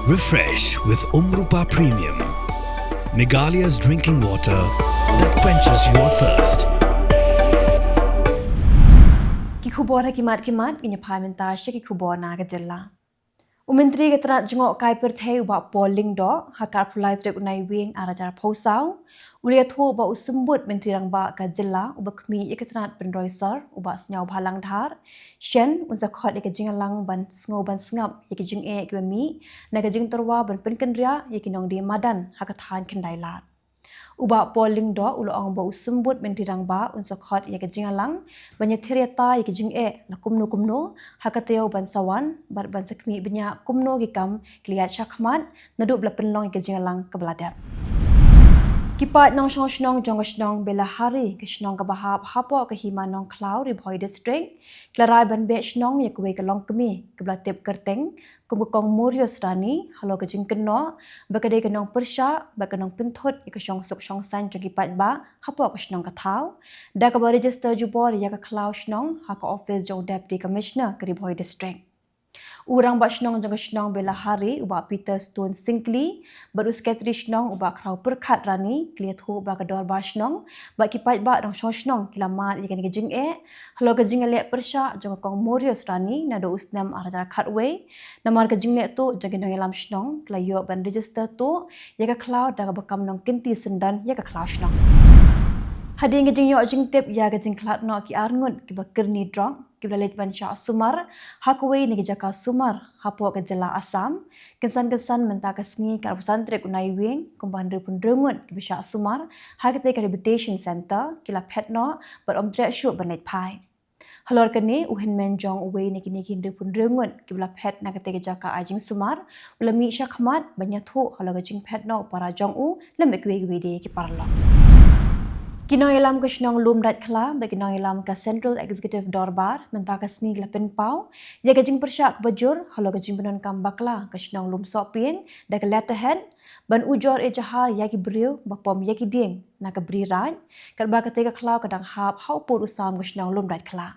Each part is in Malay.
Refresh with Umrupa Premium, Meghalaya's drinking water that quenches your thirst. Ki Khubor kimat kinya parliamentasya ki Khubor na ke Jylla. Menteri ketrat jengok kai Pyrthei uba polling do hakar pulai Tarik Naiwieng arajar posau ulia thu uba usumbut menteri rangba ke Jylla uba kmi iketrat penroisor uba senyau bhalang dhar shen unsa khot ke jingalang ban ngap ke jing ke mi na ke jing terwa ban penkendria ke nong di madan hakathan kendailat uba polling do ulo ong ba usumbut menteri rangba unsa khot ke jingalang banya theriata ke jing la kumno hakateo ban sawan ban sakmi banya kumno gikam kliat shakmat nadub la penlong ke jingalang ke beladap Kipat nong snong jong snong bela hari ke snong ke bahap hapo ke hima nong cloud Pyrthei district klarai ban be snong ye kuwe ke long kemi ke belatip kerteng kong morios rani halo ke jing keno bakade ke nong persha bakanong pinthot ke shong suk shong san jong kipat ba hapo ke snong ke thau da ke register jubor ya ke cloud snong ha ke office jong deputy commissioner ke Pyrthei district Urang ba snong jong snong bela hari uba Peter Stone Singli baru sekretari snong uba krau perkhat rani kliat hu ba kedor ba snong ba kipat ba dong snong kilamat ikan ke jing halo ke jing le persha jong kong morios rani na do usnam arajar khatwe namar ke jing le tu jong dong lam snong klayo ban register tu ya ke cloud da bakam nong kinti sendan ya ke cloud snong Hading ke jing yo jing tip ya ke jing klat no ki arngut ki bakir ni drong ki blalet ban sha sumar hakwe ni ke jaka sumar hapo ke Jylla Assam kesan menta ke sngi kar Tarik Naiwieng kumban pun rengut ki sha sumar ha ke ke rehabilitation center ki la phet no bar om tre shu banet phai halor kani uhin men jong uwe ni kini pun rengut ki bla phet na ke jaka ajing sumar ulami sha khmat banya thu halo ke jing phet no para jong u lem ekwe de ki parlo Kinong ilam ke snong lum dat khla ba kinong ilam ke Central Executive Dorbar menta ke sni la pen pau ya ke jing persyak bajur halo ke jing penon kam bakla ke snong lum so pieng da ke letterhead ban ujor e jahar ya ki briu ba pom ya ki ding na ke bri raj kat ba ke te ke khla kadang hap hau pur usam ke snong lum dat khla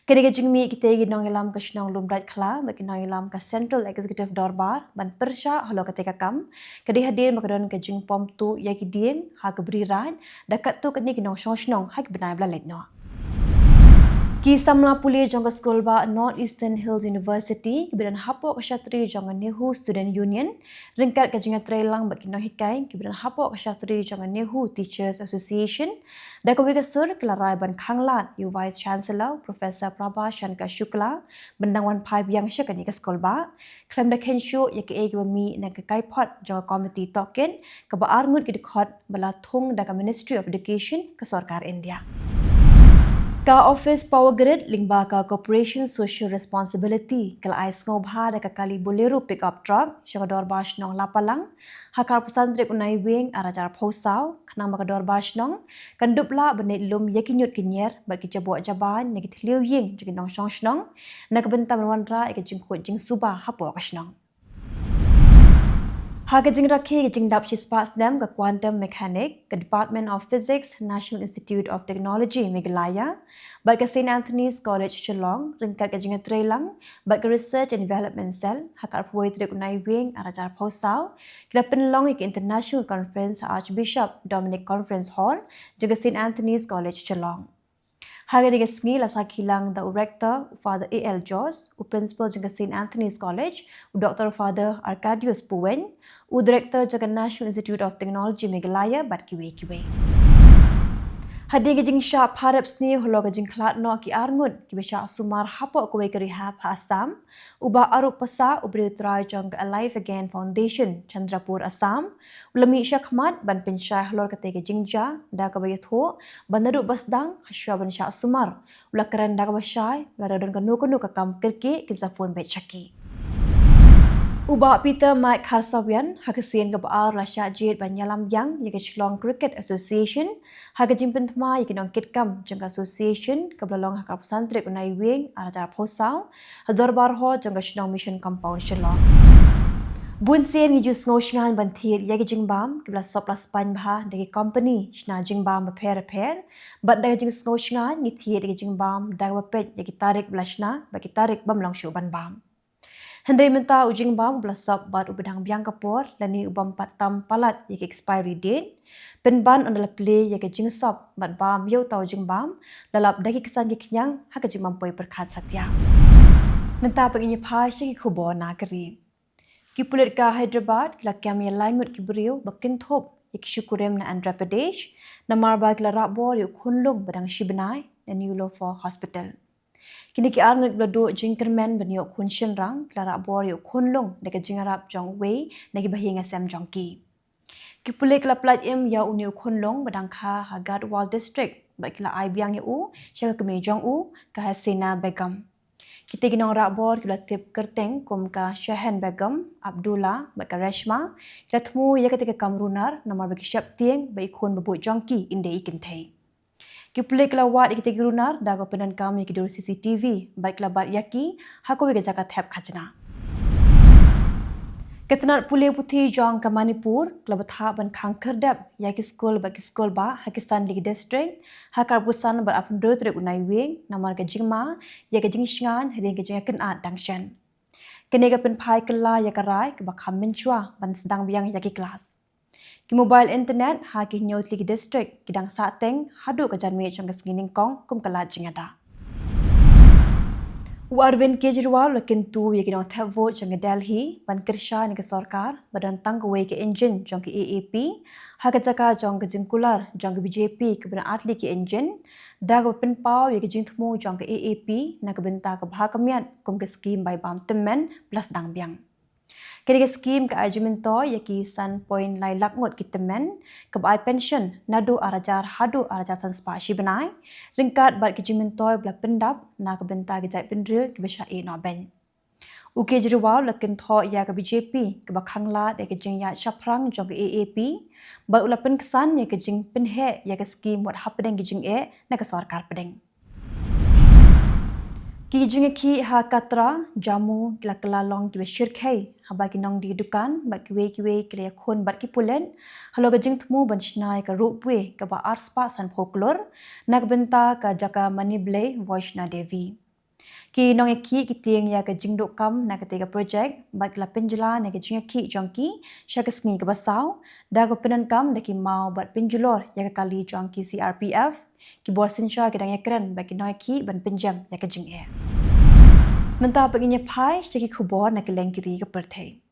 Kini ke jingmi kita ginong ilam ke snong lumrat khla ba ginong ilam ke Central Executive Dorbar ban persha halo ke teka kam kedi hadir makadon ke jing pom tu ya ki dien ha ke bri raj dakat tu kini ginong snong ha ki benai bla letno Ki samla puli jong ke skol ba North Eastern Hills University kibidan hapo ke shatri jong Nehu Student Union ringkat ke jinga trailang ba kinong hikai kibidan hapo ke shatri jong Nehu Teachers Association da ke wigasur kelarai ban khanglat yu Vice Chancellor Professor Prabha Shankar Shukla bendangwan phai biang syakani ke skol ba klem da kenshu ya ke eg mi na ke kai pot jong committee token ke ba arngut ke dikhot bala thung da ke Ministry of Education ke Sarkar India Ka Office Power Grid lingba ka Corporation Social Responsibility kala ais ngobha da ka kali bolero pick up truck shagador bash nong lapalang hakar Tarik Naiwieng arajar phosau khnang ba dor bash nong kandupla benit lum yakinyut kinyer ba ki jabo jaban ne ki thliu ying jing nong shong snong na ka bentam wanra e jing khot jing suba hapo ka snong Haga jing rakhi ke jing dap spas dam ka quantum mechanic ka Department of Physics National Institute of Technology Meghalaya ba ka St Anthony's College Shillong ringkat ka jing trailang ba ka Research and Development Cell hakar Pyrthei Tarik Naiwieng arajar phosau ka penlong ke International Conference Archbishop Dominic Conference Hall jing ka St Anthony's College Shillong Haga diga sngi la sa Kylleng the Rector Father A.L. Jos u Principal jing St Anthony's College u Dr. Father Arcadius Puwen u Director jing National Institute of Technology Meghalaya bat kiwe Hadi ke jing sha pharap sni holo ke jing khlat no ki arngut ki besha sumar hapo ko ke rehab Assam uba aruk pasa ubri trai jong Alive Again Foundation Chandrapur Assam ulami shakmat ban pinsha holo ke te ke jingja da ka bayat ho banadu basdang hasya ban sha sumar ulakaran da ka bashai la don ka no ka kam kirki ki zafun bet shaki Uba Peter Mike Kharsawian hakasien ke baar rasya jid banyalam yang ke Shillong Cricket Association haka jimpen thma ke nong kitkam jang association ke blalong hakar Tarik Naiwieng arajar phosau hadorbar ho jang Shillong Mission Compound Shillong Bun sen ngi jus ngosngan banthir ya ke jingbam ke bla sop las pan bha de company shna jingbam ba pher bat da jing ngosngan ni thir ke jingbam da ba pet ya ke Tarik blashna ba ke Tarik bam long shu ban bam Hendai menta ujing bam belasop bat ubedang biang kapor lani ubam patam palat yaki expiry date. Penban adalah play yaki jingsop bat bam yau tau jing bam lalap daki kesan kenyang haka jing mampoi perkat satya. Menta penginya pasya ki Khubor nagari. Ki pulit ka Hyderabad kila kami langut ki beriu bakin thop yaki syukurem na Andhra Pradesh namar ba kila rakbor yuk kunlung badang shibenai dan yulo for hospital. Kini ki arngut bladu jingkermen beniok kun shenrang kila rakbor yuk kunlung deka jingarap jong wei nagi bahinga sem jongki. Ki pulit kila plat im ya uniu kunlung badang ka Gadwal district bat kila ai biang ya u syaka kemi jong u ka Hasina Begum. Kita ginong rakbor kila tip kerteng kum ka Shahan Begum, Abdullah, bat ka Reshma, kila temu ya ketika kamrunar namar bagi syap tieng ba ikun bebut jongki inde ikin thei. Ki pulik kila wat ikita girunar dago penan kam yaki dur CCTV, bat kila bat yaki hako wika jaka thep khajna. Ketenat pulik putih jong ka Manipur, kila bathap ban khang kerdap yaki skol ba Pakistan League District, hakar pusan bat apundor Tarik Naiwieng namar ka jingma ya ka jingshan hering ka jingakan at dangshan. Kene ka penpai kela ya ka rai ka bakham menchua ban sedang biang yaki kelas. Ki mobile internet ha ki nyot League District kidang sateng hadu ka janmi jong ka sgining kong kum kala jingada. Arvind Kejriwal lakin tu ya kidang thap vote jong Delhi ban kirsha ni ka sarkar badan tang wei ke engine jong ke AAP ha ka jaka jong ka jingkular jong ke BJP ke ban atli ke engine da ka pen pau ya ke jingthmu jong ke AAP na ka benta ka bhakamiat kum ke scheme by bam temen plus dang biang. Kini ke scheme ke ajumen to ya ki san point lai lakngot ki temen ke bai pension nadu arajar hadu arajar san spa shibenai ringkat bat ki jimen to bla pendap na ke benta ke jai pendre ke besha e no ben. U Kejriwal lakin tho ya ke BJP ke bakhangla de ke jing ya shaprang jong ke AAP ba ulapen kesan ya ke jing penhe ya ke scheme wat hapdeng ke jing e na ke sarkar pedeng. Ki jinga ki ha katra jamu kila kala long ki shirkai ha ba ki nong di dukan ba ki we kila khon bat ki pulen halo ga jing thmu ban shnai ka rupwe ka ba arspa san folklore nak benta ka jaka manible voishna devi ki nong ki tieng ya ka jing dok kam na ka tega project ba kila penjela na ka jinga ki jongki shakas ngi ka basau da ko penan kam da ki mau bat penjulor ya ka kali jongki CRPF ki bor sinsha ki dang yakran ba ki noi ki ban penjam ya ka jing e menta penginya pai segi Khubor na Kylleng kiri ke Pyrthei.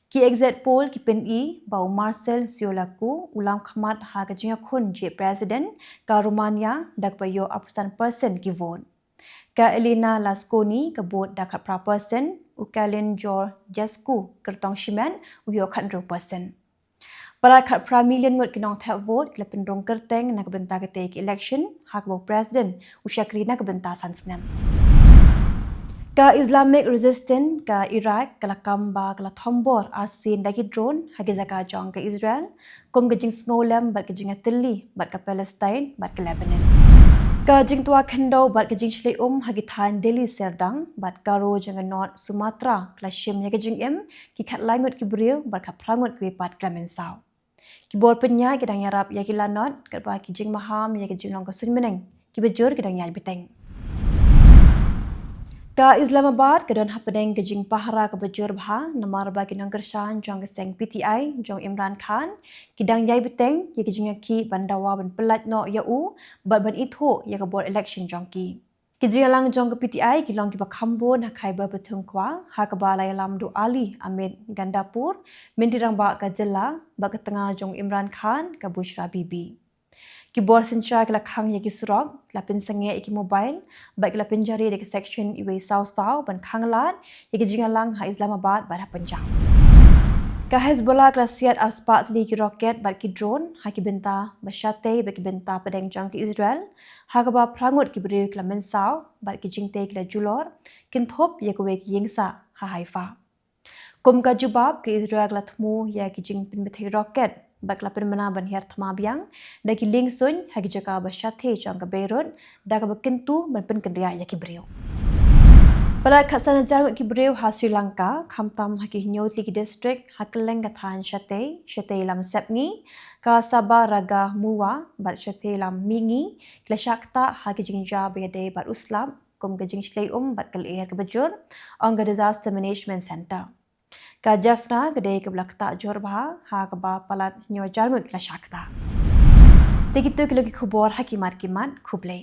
Ki exit poll ki pen i bau Marcel Siolaku ulam khamat ha ka jinga khun je president ka Romania dak pa yo apusan persen ki vote. Ka Elena Lasconi ka vote dak pra persen u Kylleng Jasku kertong shimen u yo khat 100%. Para khat pra million ngot kinong thap vote kila pendrong kerteng na ka benta ka take election ha ka president u Shakri na ka benta sansnam. Ka Islamic resistant ka Iraq kala kamba kala thombor arsin dagi drone hagi zaka jong ka Israel kom ka jing snolem bat ka jinga tilli bat ka Palestine bat ka Lebanon ka jing tua khendo bat ka jing shlei hagi than Delhi serdang bat ka ro jang North Sumatra kala shim ya ka jing ki khat langut ki briu bat ka prangut ki pat Clemenceau ki bor penya ki dang yarap ya ki lanot ka ba ki jing maham ya ki jing long ka sunmeneng ki bejur ki dang yai beteng. Ka Islamabad ka don hapedeng ke jing pahara ka bajur bha namar ba ki nangkershan jong ke seng PTI jong Imran Khan ki dang yai beteng ya ki jing ki bandawa ban pelat no ya u bat ban itho ya ka board election jong ki jing lang jong ke PTI ki long ki ba khambo na khaiba bethung kwa ha ka ba lai lam du Ali Ahmed Gandapur mindirang ba ka Jylla ba ka tengah jong Imran Khan ka Bushra Bibi ki bor sincha kala khang yaki surok kala pinsange iki mobile ba kala pinjari de section iwe south ban khanglat yaki jingalang ha Islamabad ba Punjab ka Hezbollah kala siat arspat li ki rocket ba ki drone ha ki benta ba shate ba ki benta padeng jang ki Israel ha ka ba prangut ki bri kala mensau ba ki jingte kala julor kin thop yakwe ki yingsa ha Haifa kum ka jubab ki Israel kala thmu ya ki jing pin bethai rocket bakla permana ban her thama biang da ki ling sun hagi jaka ba shathe jang ka Beirut da ka kintu ban pen kendria ya ki breu para khasana jar ki breu ha Sri Lanka khamtam hagi nyotli ki district ha Kylleng ka than shate lam sepngi ka Sabah raga muwa bat shate lam mingi kla shakta hagi jingja be de bat uslam kum ke jing shlei bat kal air ke bajur on ke disaster management center. Ka Jafna gede ke belakta jor bah ha ke ba palat nyo jarmu kla shakta. Begitu ke lagi khubor hakimat kimat khuble.